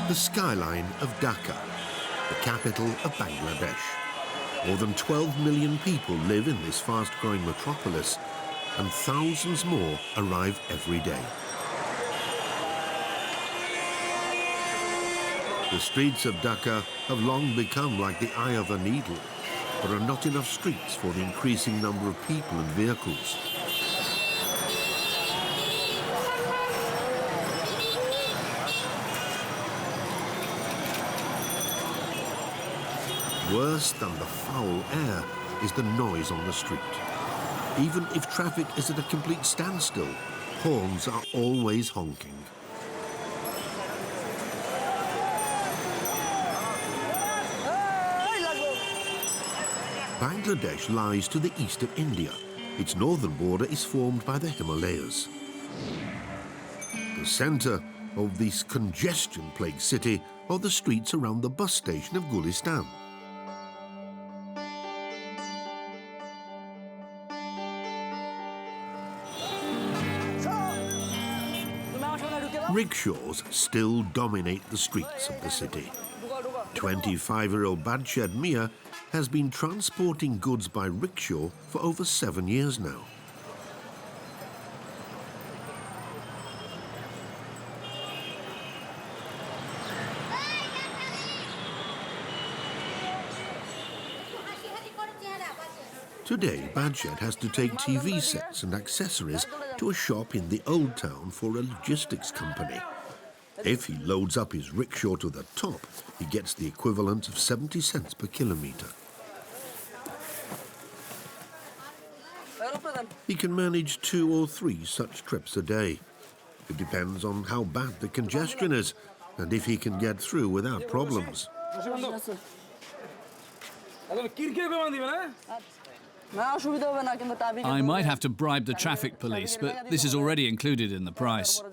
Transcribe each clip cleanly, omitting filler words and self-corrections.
The skyline of Dhaka, the capital of Bangladesh. More than 12 million people live in this fast-growing metropolis, and thousands more arrive every day. The streets of Dhaka have long become like the eye of a needle. There are not enough streets for the increasing number of people and vehicles. Worse than the foul air is the noise on the street. Even if traffic is at a complete standstill, horns are always honking. Bangladesh lies to the east of India. Its northern border is formed by the Himalayas. The centre of this congestion-plagued city are the streets around the bus station of Gulistan. Rickshaws still dominate the streets of the city. 25-year-old Badshah Mia has been transporting goods by rickshaw for over 7 years now. Today, Badshah has to take TV sets and accessories to a shop in the Old Town for a logistics company. If he loads up his rickshaw to the top, he gets the equivalent of 70 cents per kilometre. He can manage 2 or 3 such trips a day. It depends on how bad the congestion is and if he can get through without problems. I might have to bribe the traffic police, but this is already included in the price.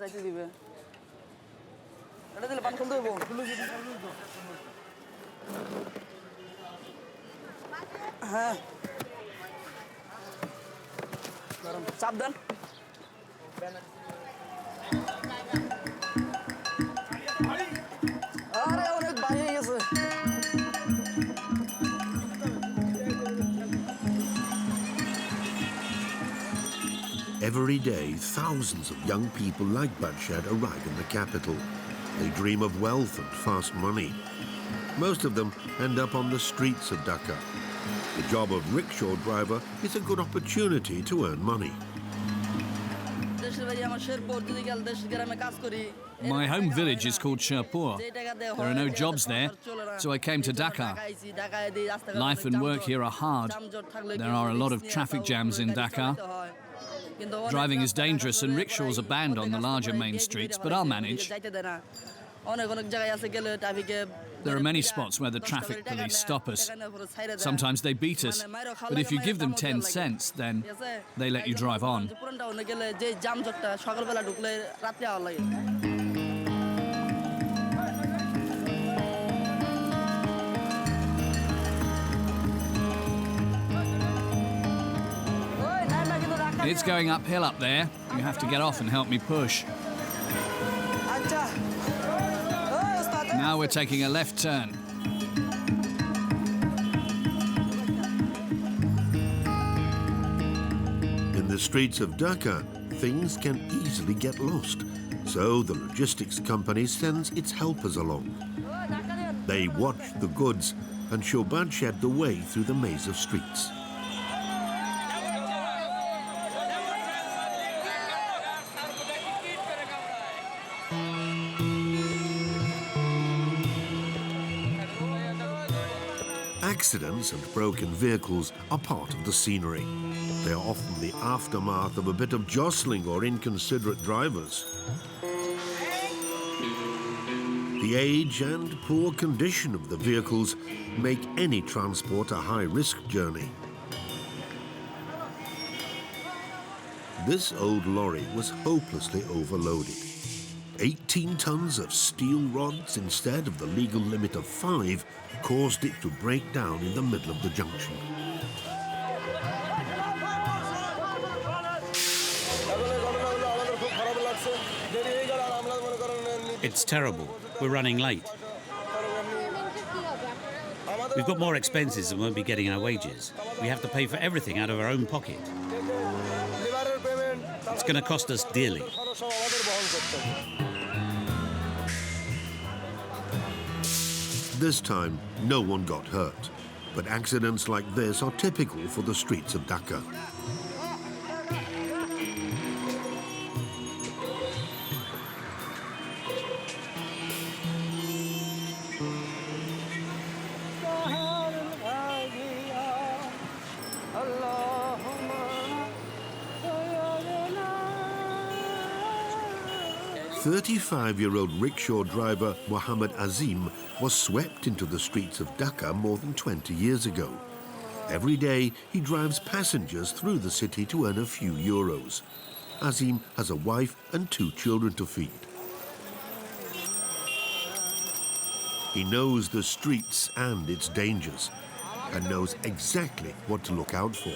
Every day, thousands of young people like Badshah arrive in the capital. They dream of wealth and fast money. Most of them end up on the streets of Dhaka. The job of rickshaw driver is a good opportunity to earn money. My home village is called Sherpur. There are no jobs there, so I came to Dhaka. Life and work here are hard. There are a lot of traffic jams in Dhaka. Driving is dangerous and rickshaws are banned on the larger main streets, but I'll manage. There are many spots where the traffic police stop us. Sometimes they beat us, but if you give them 10 cents, then they let you drive on. It's going uphill up there. You have to get off and help me push. Now we're taking a left turn. In the streets of Dhaka, things can easily get lost, so the logistics company sends its helpers along. They watch the goods and show Badshah the way through the maze of streets. Accidents and broken vehicles are part of the scenery. They are often the aftermath of a bit of jostling or inconsiderate drivers. The age and poor condition of the vehicles make any transport a high-risk journey. This old lorry was hopelessly overloaded. 18 tons of steel rods instead of the legal limit of 5 caused it to break down in the middle of the junction. It's terrible. We're running late. We've got more expenses and won't be getting our wages. We have to pay for everything out of our own pocket. It's going to cost us dearly. This time, no one got hurt, but accidents like this are typical for the streets of Dhaka. A 35-year-old rickshaw driver Mohammad Azeem was swept into the streets of Dhaka more than 20 years ago. Every day, he drives passengers through the city to earn a few euros. Azeem has a wife and 2 children to feed. He knows the streets and its dangers, and knows exactly what to look out for.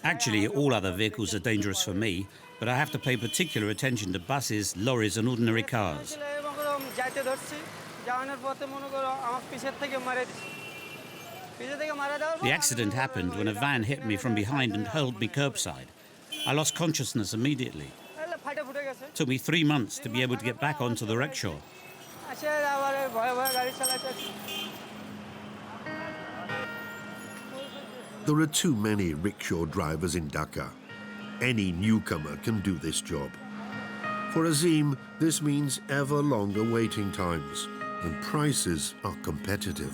Actually, all other vehicles are dangerous for me, but I have to pay particular attention to buses, lorries and ordinary cars. The accident happened when a van hit me from behind and hurled me curbside. I lost consciousness immediately. It took me 3 months to be able to get back onto the rickshaw. There are too many rickshaw drivers in Dhaka. Any newcomer can do this job. For Azeem, this means ever longer waiting times, and prices are competitive.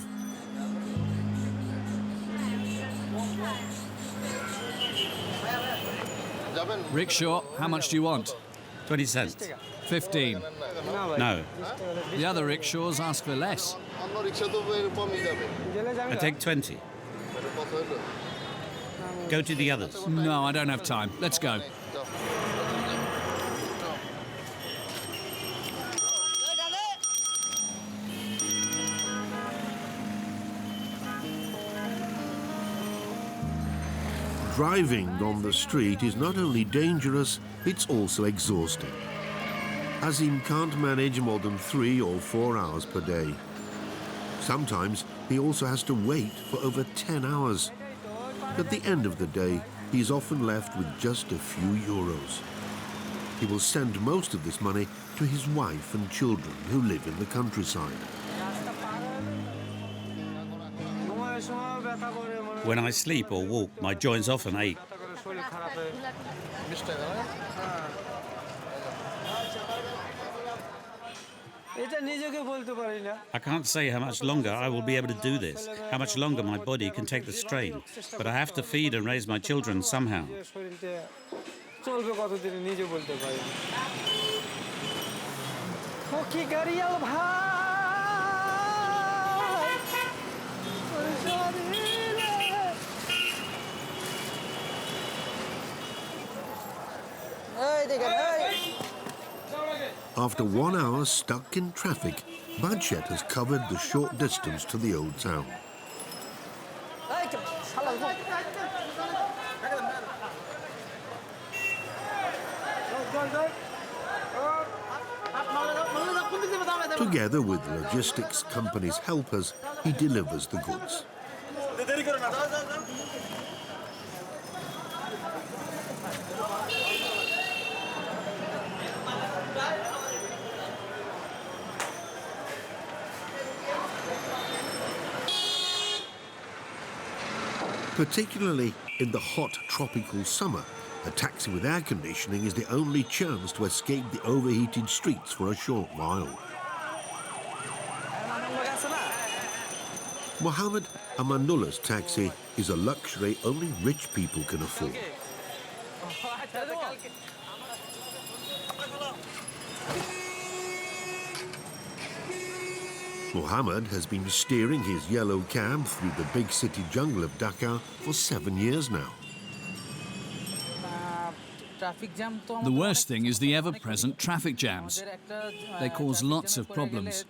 Rickshaw, how much do you want? 20 cents. 15. No. The other rickshaws ask for less. I take 20. Go to the others. No, I don't have time. Let's go. Driving on the street is not only dangerous, it's also exhausting. Azeem can't manage more than 3 or 4 hours per day. Sometimes he also has to wait for over 10 hours. At the end of the day, he's often left with just a few euros. He will send most of this money to his wife and children who live in the countryside. When I sleep or walk, my joints often ache. I can't say how much longer I will be able to do this, how much longer my body can take the strain, but I have to feed and raise my children somehow. After 1 hour stuck in traffic, Badshah has covered the short distance to the old town. Together with the logistics company's helpers, he delivers the goods. Particularly in the hot tropical summer, a taxi with air conditioning is the only chance to escape the overheated streets for a short while. Mohammad Amanullah's taxi is a luxury only rich people can afford. Mohammad has been steering his yellow cab through the big city jungle of Dhaka for 7 years now. The worst thing is the ever-present traffic jams. They cause lots of problems.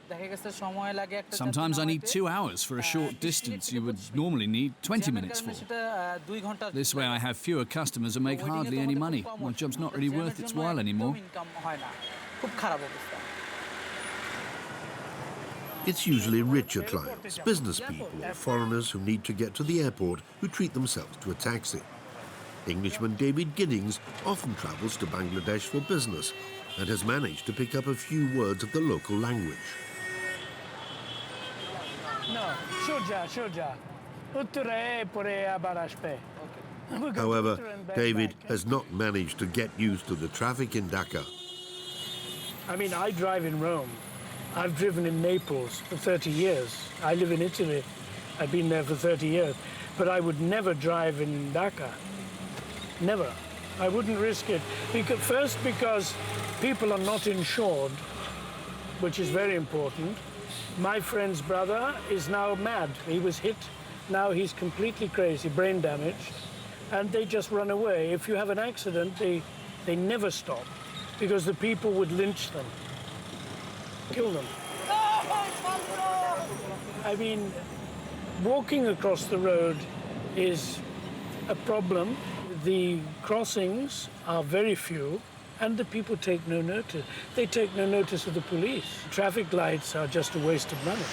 Sometimes I need 2 hours for a short distance you would normally need 20 minutes for. This way I have fewer customers and make hardly any money. My job's not really worth its while anymore. It's usually richer clients, business people or foreigners who need to get to the airport who treat themselves to a taxi. Englishman David Giddings often travels to Bangladesh for business and has managed to pick up a few words of the local language. However, David has not managed to get used to the traffic in Dhaka. I mean, I drive in Rome. I've driven in Naples for 30 years. I live in Italy. I've been there for 30 years. But I would never drive in Dhaka. Never. I wouldn't risk it. First, because people are not insured, which is very important. My friend's brother is now mad. He was hit. Now he's completely crazy, brain damaged. And they just run away. If you have an accident, they never stop because the people would lynch them. Kill them. I mean, walking across the road is a problem. The crossings are very few, and the people take no notice. They take no notice of the police. Traffic lights are just a waste of money.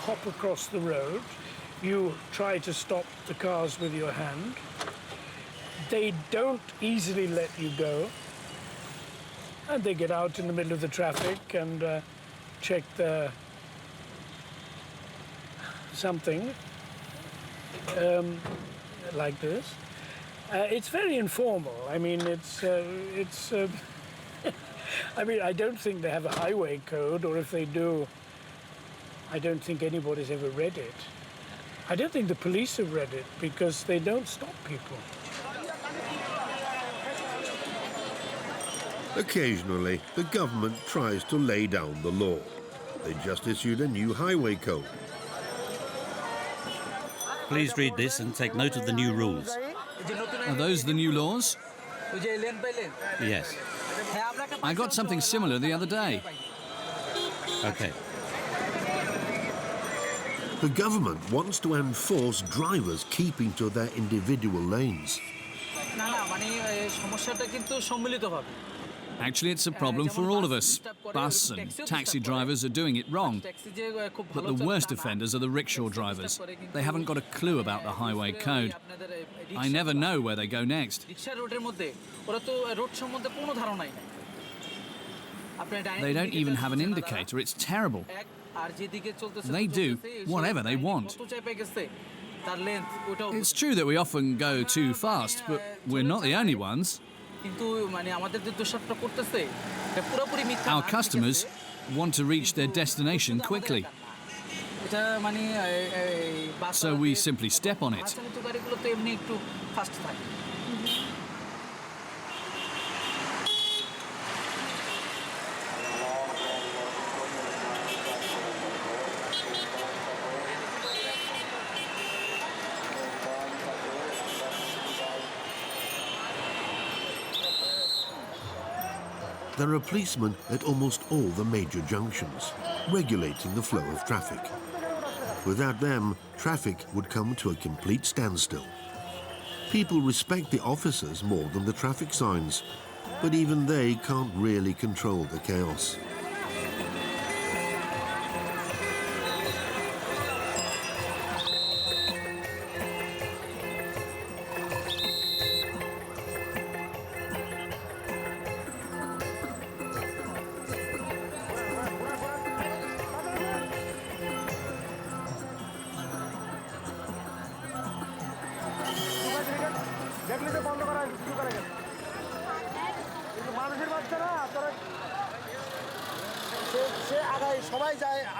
Hop across the road, you try to stop the cars with your hand. They don't easily let you go, and they get out in the middle of the traffic and check the something like this. It's very informal. I mean, I mean, I don't think they have a highway code, or if they do, I don't think anybody's ever read it. I don't think the police have read it because they don't stop people. Occasionally, the government tries to lay down the law. They just issued a new highway code. Please read this and take note of the new rules. Are those the new laws? Yes. I got something similar the other day. Okay. The government wants to enforce drivers keeping to their individual lanes. Actually, it's a problem for all of us. Bus and taxi drivers are doing it wrong. But the worst offenders are the rickshaw drivers. They haven't got a clue about the highway code. I never know where they go next. They don't even have an indicator. It's terrible. They do whatever they want. It's true that we often go too fast, but we're not the only ones. Our customers want to reach their destination quickly. So we simply step on it. There are policemen at almost all the major junctions, regulating the flow of traffic. Without them, traffic would come to a complete standstill. People respect the officers more than the traffic signs, but even they can't really control the chaos.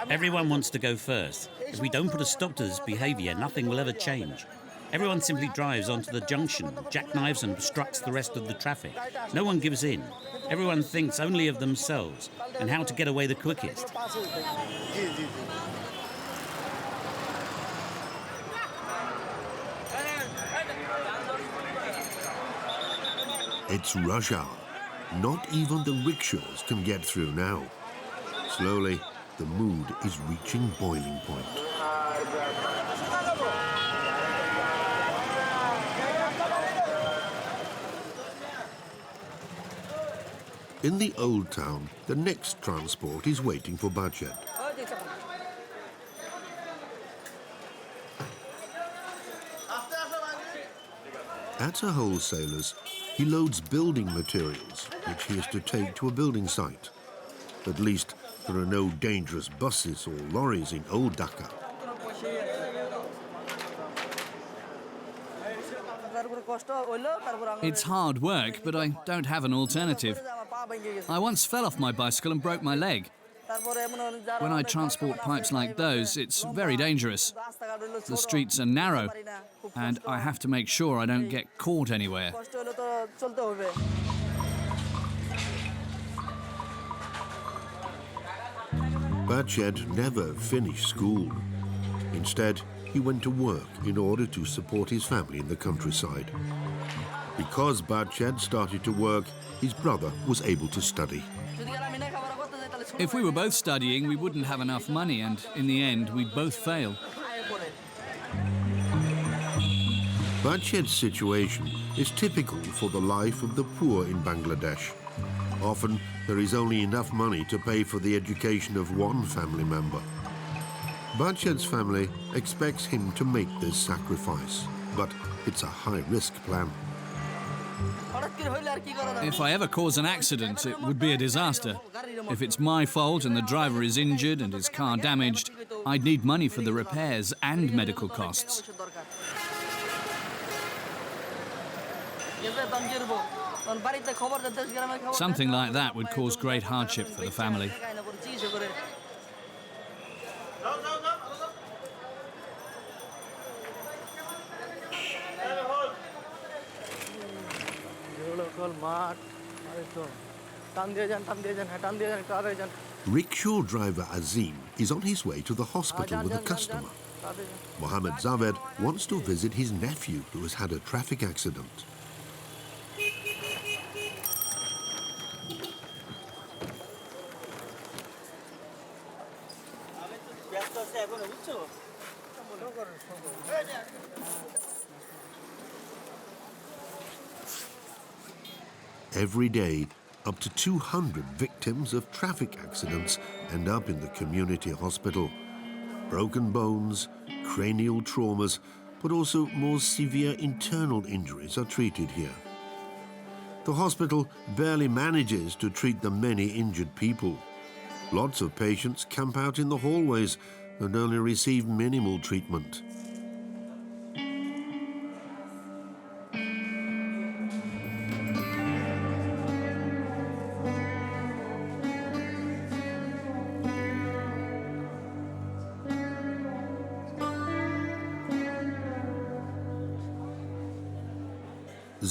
Everyone wants to go first. If we don't put a stop to this behaviour, nothing will ever change. Everyone simply drives onto the junction, jackknives and obstructs the rest of the traffic. No one gives in. Everyone thinks only of themselves and how to get away the quickest. It's rush hour. Not even the rickshaws can get through now. Slowly, the mood is reaching boiling point. In the old town, the next transport is waiting for Badshah. At a wholesaler's, he loads building materials, which he has to take to a building site. At least there are no dangerous buses or lorries in old Dhaka. It's hard work, but I don't have an alternative. I once fell off my bicycle and broke my leg. When I transport pipes like those, it's very dangerous. The streets are narrow, and I have to make sure I don't get caught anywhere. Badshah never finished school. Instead, he went to work in order to support his family in the countryside. Because Badshah started to work, his brother was able to study. If we were both studying, we wouldn't have enough money, and in the end, we'd both fail. Badshah's situation is typical for the life of the poor in Bangladesh. Often, there is only enough money to pay for the education of one family member. Badshah's family expects him to make this sacrifice, but it's a high-risk plan. If I ever cause an accident, it would be a disaster. If it's my fault and the driver is injured and his car damaged, I'd need money for the repairs and medical costs. Something like that would cause great hardship for the family. Rickshaw driver Azeem is on his way to the hospital with a customer. Mohammad Azeem wants to visit his nephew who has had a traffic accident. Every day, up to 200 victims of traffic accidents end up in the community hospital. Broken bones, cranial traumas, but also more severe internal injuries are treated here. The hospital barely manages to treat the many injured people. Lots of patients camp out in the hallways and only receive minimal treatment.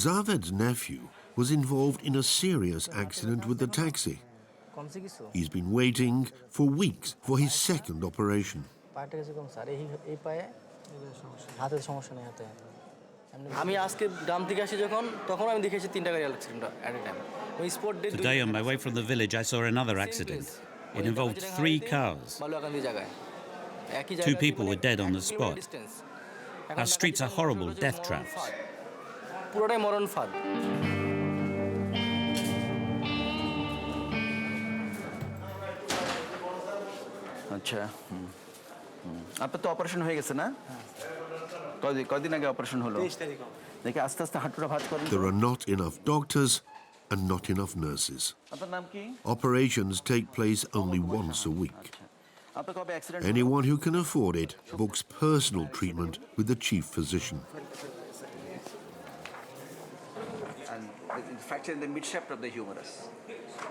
Zaved's nephew was involved in a serious accident with the taxi. He's been waiting for weeks for his second operation. আমি আজকে গ্রাম থেকে আসি তখন আমি দেখেছি 3টা গাড়ি accident এট এ time ওই spot dead Today, on my way from the village, I saw another accident. It involved 3 cars. মালুয়াকান্দি জায়গায় একই 2 people were dead on the spot. Our streets are horrible death traps. পুরোটাই মরণ ফাঁদ আচ্ছা আপনার তো অপারেশন হয়ে গেছে না কয়দিন আগে অপারেশন হলো 23 তারিখ দেখে আস্তে আস্তে হাঁটুটা ভাঁজ করেন There are not enough doctors and not enough nurses. আপনার নাম কি Operations take place only once a week. আপনার কবে accident Anyone who can afford it books personal treatment with the chief physician. and the fracture in the mid shaft of the humerus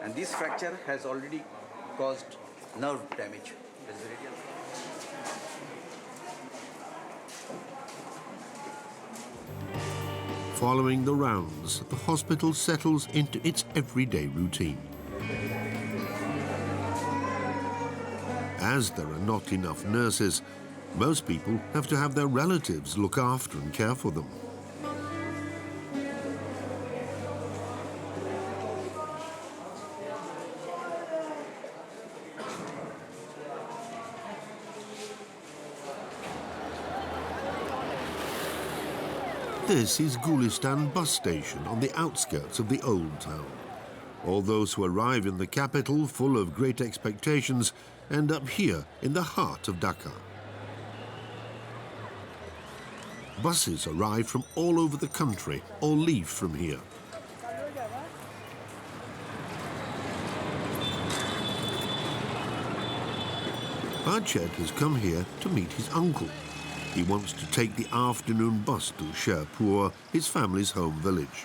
and this fracture has already caused nerve damage. Following the rounds, the hospital settles into its everyday routine. As there are not enough nurses, most people have to have their relatives look after and care for them. This is Gulistan bus station on the outskirts of the old town. All those who arrive in the capital full of great expectations end up here in the heart of Dhaka. Buses arrive from all over the country or leave from here. Badshah has come here to meet his uncle. He wants to take the afternoon bus to Sherpur, his family's home village.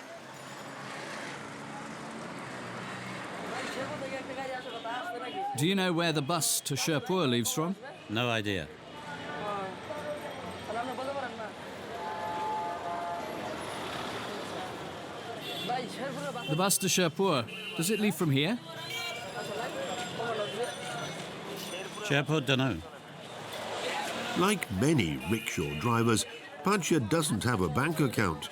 Do you know where the bus to Sherpur leaves from? No idea. The bus to Sherpur, does it leave from here? Sherpur, dunno. Like many rickshaw drivers, Badshah doesn't have a bank account.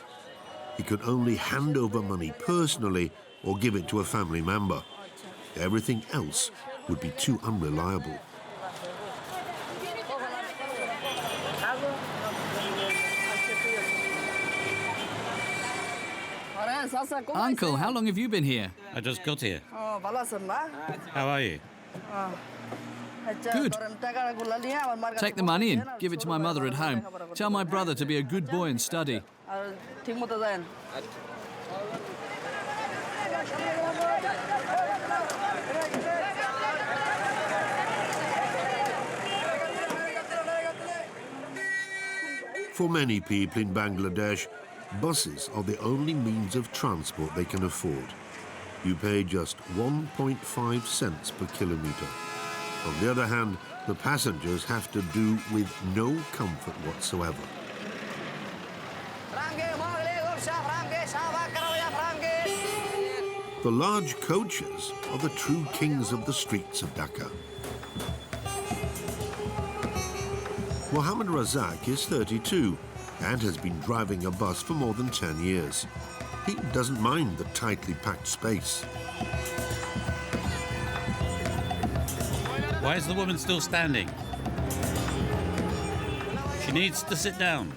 He could only hand over money personally or give it to a family member. Everything else would be too unreliable. Uncle, how long have you been here? I just got here. How are you? Good. Take the money and give it to my mother at home. Tell my brother to be a good boy and study. For many people in Bangladesh, buses are the only means of transport they can afford. You pay just 1.5 cents per kilometre. On the other hand, the passengers have to do with no comfort whatsoever. The large coaches are the true kings of the streets of Dhaka. Mohammad Razak is 32 and has been driving a bus for more than 10 years. He doesn't mind the tightly packed space. Why is the woman still standing? She needs to sit down.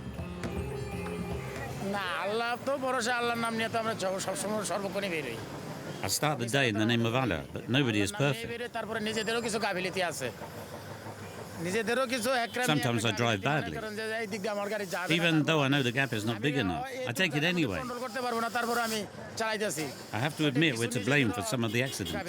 I start the day in the name of Allah, but nobody is perfect. Sometimes I drive badly. Even though I know the gap is not big enough, I take it anyway. I have to admit we're to blame for some of the accidents.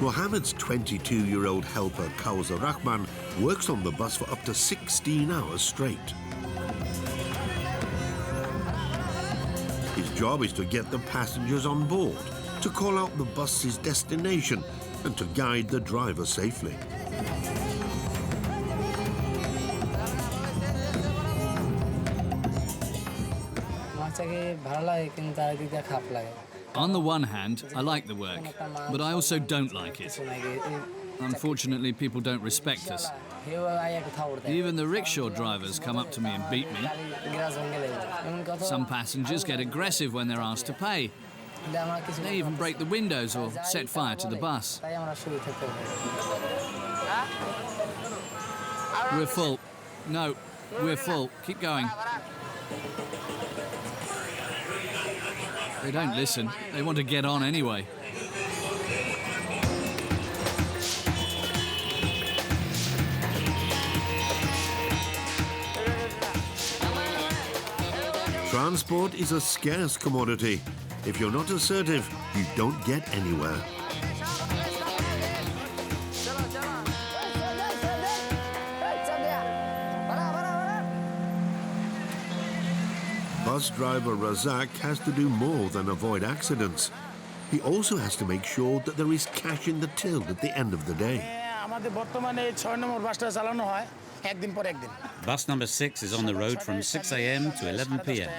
Mohammed's 22-year-old helper, Kausar Rahman, works on the bus for up to 16 hours straight. His job is to get the passengers on board, to call out the bus's destination, and to guide the driver safely. On the one hand, I like the work, but I also don't like it. Unfortunately, people don't respect us. Even the rickshaw drivers come up to me and beat me. Some passengers get aggressive when they're asked to pay. They even break the windows or set fire to the bus. We're full. No, we're full. Keep going. They don't listen. They want to get on anyway. Transport is a scarce commodity. If you're not assertive, you don't get anywhere. Bus driver Razak has to do more than avoid accidents. He also has to make sure that there is cash in the till at the end of the day. Bus number 6 is on the road from 6 a.m. to 11 p.m.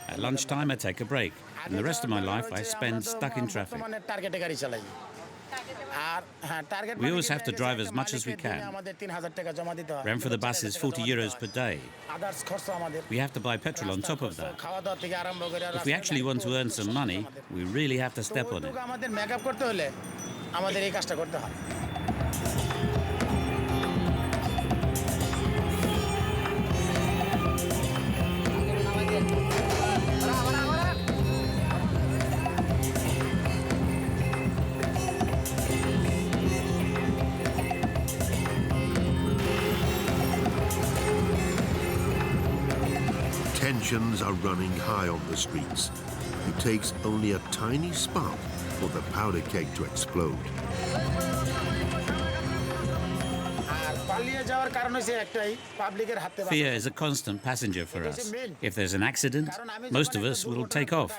At lunchtime, I take a break, and the rest of my life I spend stuck in traffic. We always have to drive as much as we can. Rent for the bus is 40 euros per day. We have to buy petrol on top of that. If we actually want to earn some money, we really have to step on it. Tensions are running high on the streets. It takes only a tiny spark for the powder keg to explode. Fear is a constant passenger for us. If there's an accident, most of us will take off.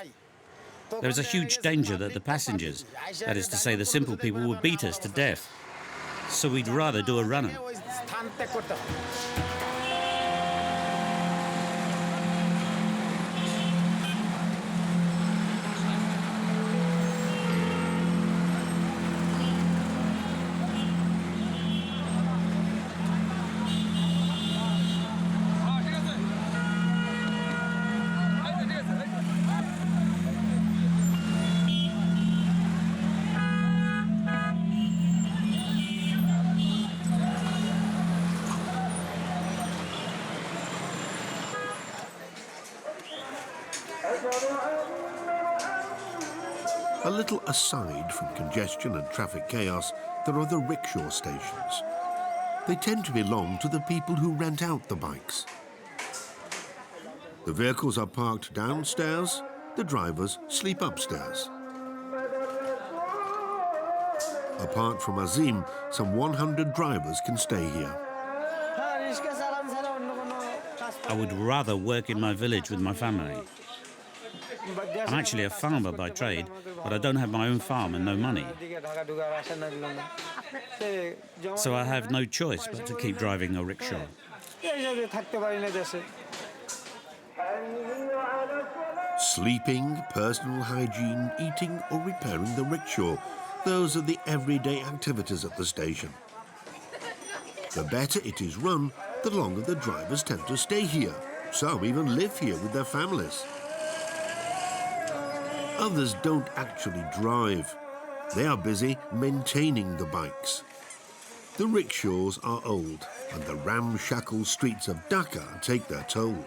There is a huge danger that the passengers, that is to say the simple people, will beat us to death. So we'd rather do a runner. A little aside from congestion and traffic chaos, there are the rickshaw stations. They tend to belong to the people who rent out the bikes. The vehicles are parked downstairs, the drivers sleep upstairs. Apart from Azeem, some 100 drivers can stay here. I would rather work in my village with my family. I'm actually a farmer by trade, but I don't have my own farm and no money. So I have no choice but to keep driving a rickshaw. Sleeping, personal hygiene, eating or repairing the rickshaw. Those are the everyday activities at the station. The better it is run, the longer the drivers tend to stay here. Some even live here with their families. Others don't actually drive. They are busy maintaining the bikes. The rickshaws are old, and the ramshackle streets of Dhaka take their toll.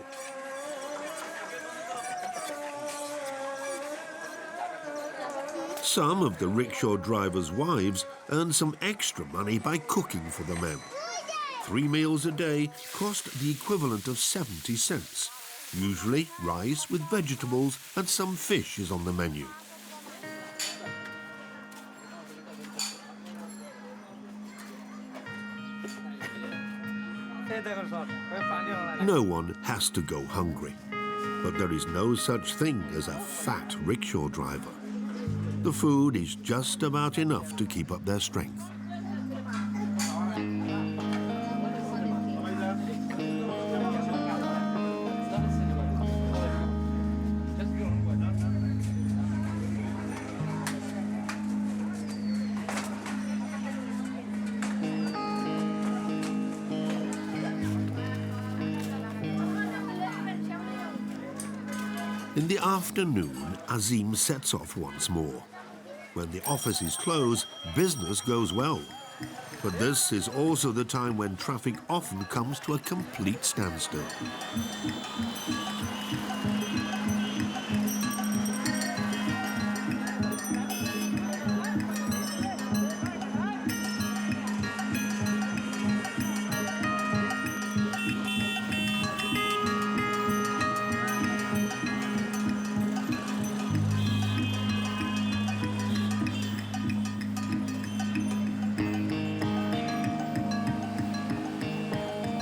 Some of the rickshaw drivers' wives earn some extra money by cooking for the men. 3 meals a day cost the equivalent of 70 cents. Usually rice with vegetables and some fish is on the menu. No one has to go hungry, but there is no such thing as a fat rickshaw driver. The food is just about enough to keep up their strength. In the afternoon, Azeem sets off once more. When the office is closed, business goes well. But this is also the time when traffic often comes to a complete standstill.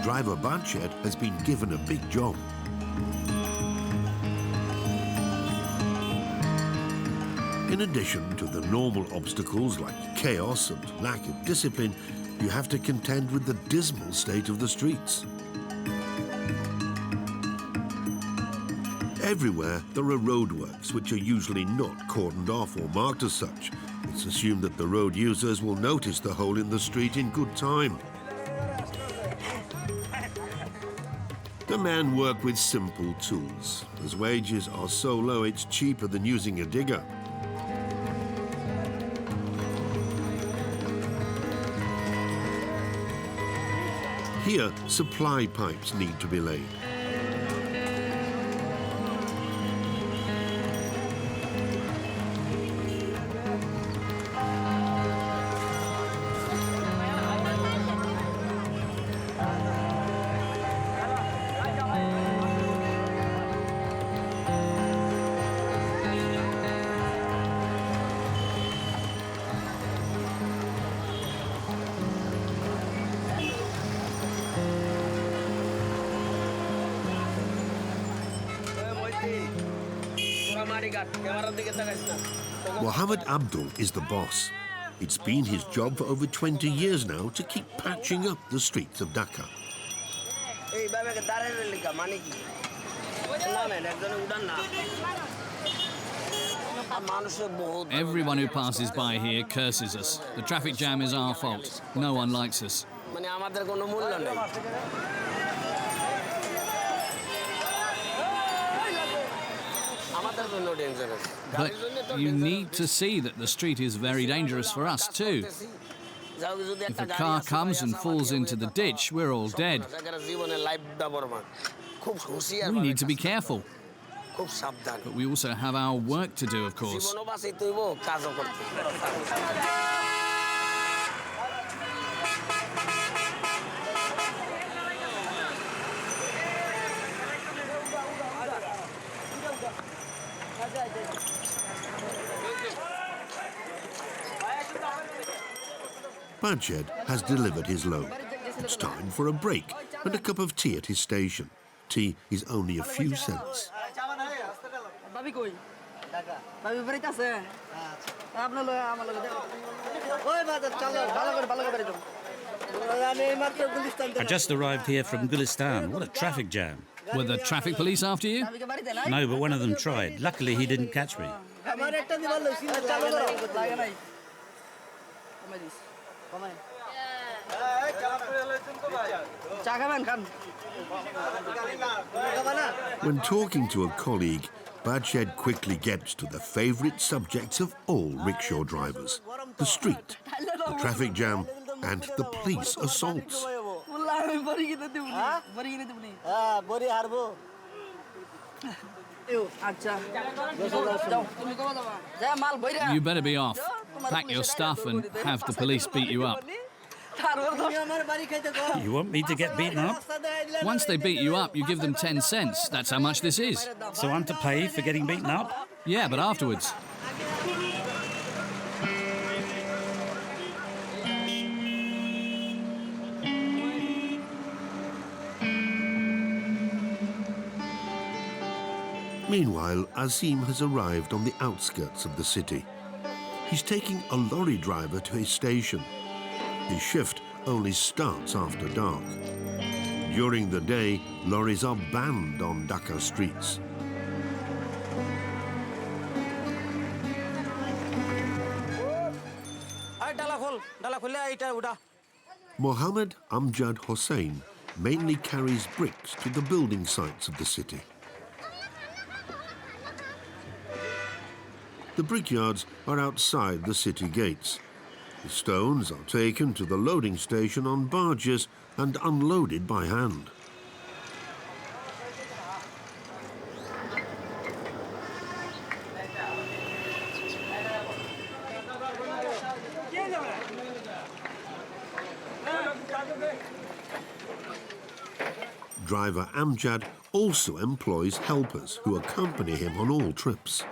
Driver Badshah has been given a big job. In addition to the normal obstacles like chaos and lack of discipline, you have to contend with the dismal state of the streets. Everywhere there are roadworks, which are usually not cordoned off or marked as such. It's assumed that the road users will notice the hole in the street in good time. The men work with simple tools, as wages are so low it's cheaper than using a digger. Here, supply pipes need to be laid. Mohammad Amanullah is the boss. It's been his job for over 20 years now to keep patching up the streets of Dhaka. Everyone who passes by here curses us. The traffic jam is our fault. No one likes us. But you need to see that the street is very dangerous for us too. If a car comes and falls into the ditch, we're all dead. We need to be careful. But we also have our work to do, of course. Badshah has delivered his load. It's time for a break and a cup of tea at his station. Tea is only a few cents. I just arrived here from Gulistan. What a traffic jam. Were the traffic police after you? No, but one of them tried. Luckily, he didn't catch me. When talking to a colleague, Badshah quickly gets to the favourite subjects of all rickshaw drivers: the street, the traffic jam, and the police assaults. You better be off. Pack your stuff and have the police beat you up. You want me to get beaten up? Once they beat you up, you give them 10 cents. That's how much this is. So I'm to pay for getting beaten up? Yeah, but afterwards. Meanwhile, Azeem has arrived on the outskirts of the city. He's taking a lorry driver to his station. His shift only starts after dark. During the day, lorries are banned on Dhaka streets. Mohammad Hussain mainly carries bricks to the building sites of the city. The brickyards are outside the city gates. The stones are taken to the loading station on barges and unloaded by hand. Driver Amjad also employs helpers who accompany him on all trips.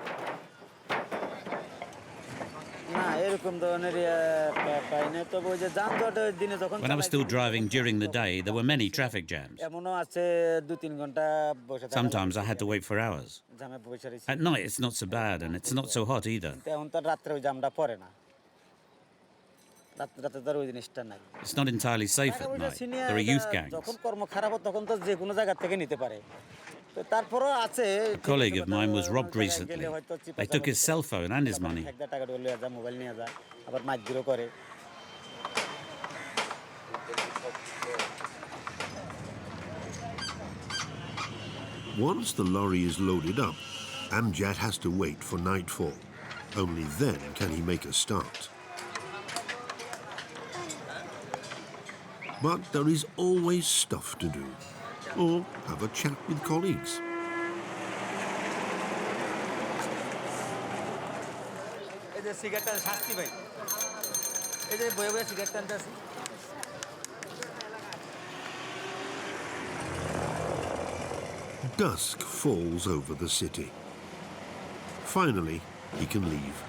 When I was still driving during the day, there were many traffic jams. Sometimes I had to wait for hours. At night, it's not so bad, and it's not so hot either. It's not entirely safe at night. There are youth gangs. A colleague of mine was robbed recently. They took his cell phone and his money. Once the lorry is loaded up, Amjad has to wait for nightfall. Only then can he make a start. But there is always stuff to do, or have a chat with colleagues. Dusk falls over the city. Finally, he can leave.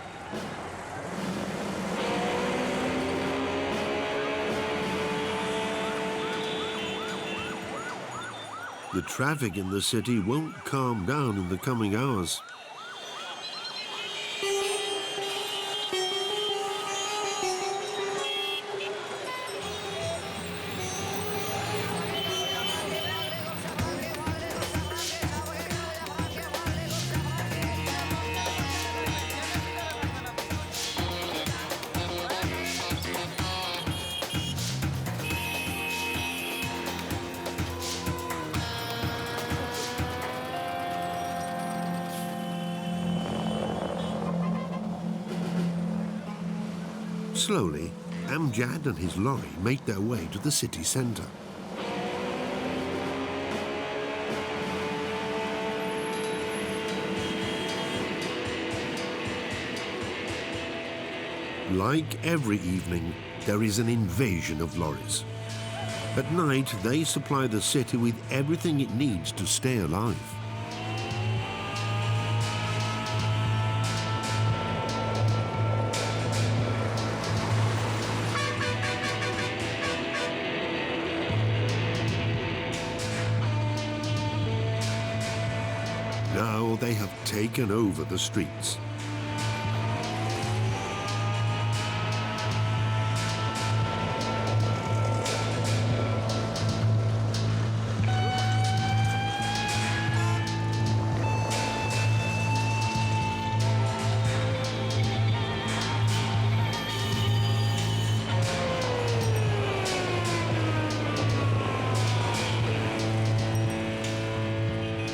The traffic in the city won't calm down in the coming hours. Slowly, Amjad and his lorry make their way to the city centre. Like every evening, there is an invasion of lorries. At night, they supply the city with everything it needs to stay alive. Now they have taken over the streets.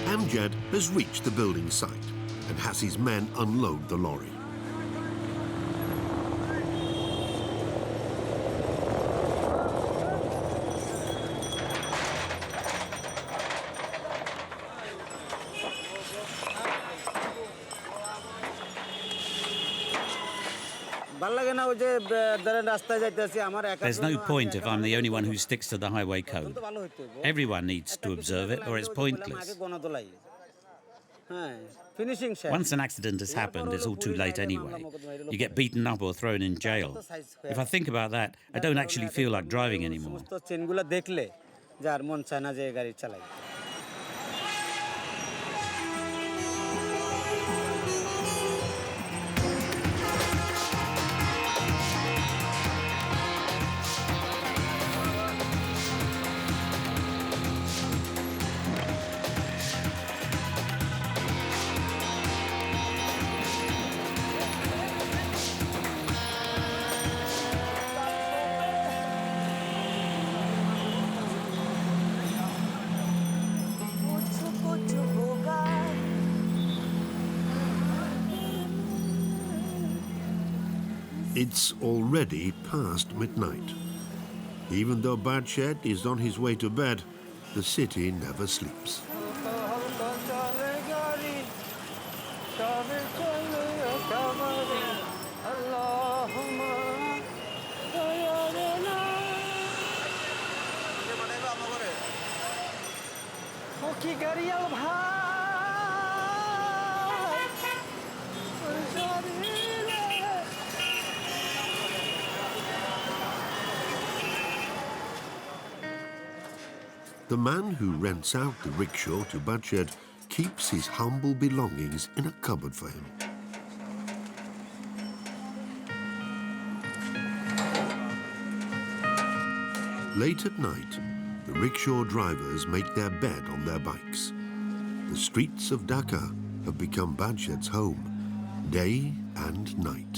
Amjad has reached the building site and has his men unload the lorry. There's no point if I'm the only one who sticks to the highway code. Everyone needs to observe it, or it's pointless. Once an accident has happened, it's all too late anyway. You get beaten up or thrown in jail. If I think about that, I don't actually feel like driving anymore. It's already past midnight. Even though Badshah is on his way to bed, the city never sleeps. The man who rents out the rickshaw to Badshah keeps his humble belongings in a cupboard for him. Late at night, the rickshaw drivers make their bed on their bikes. The streets of Dhaka have become Badshah's home, day and night.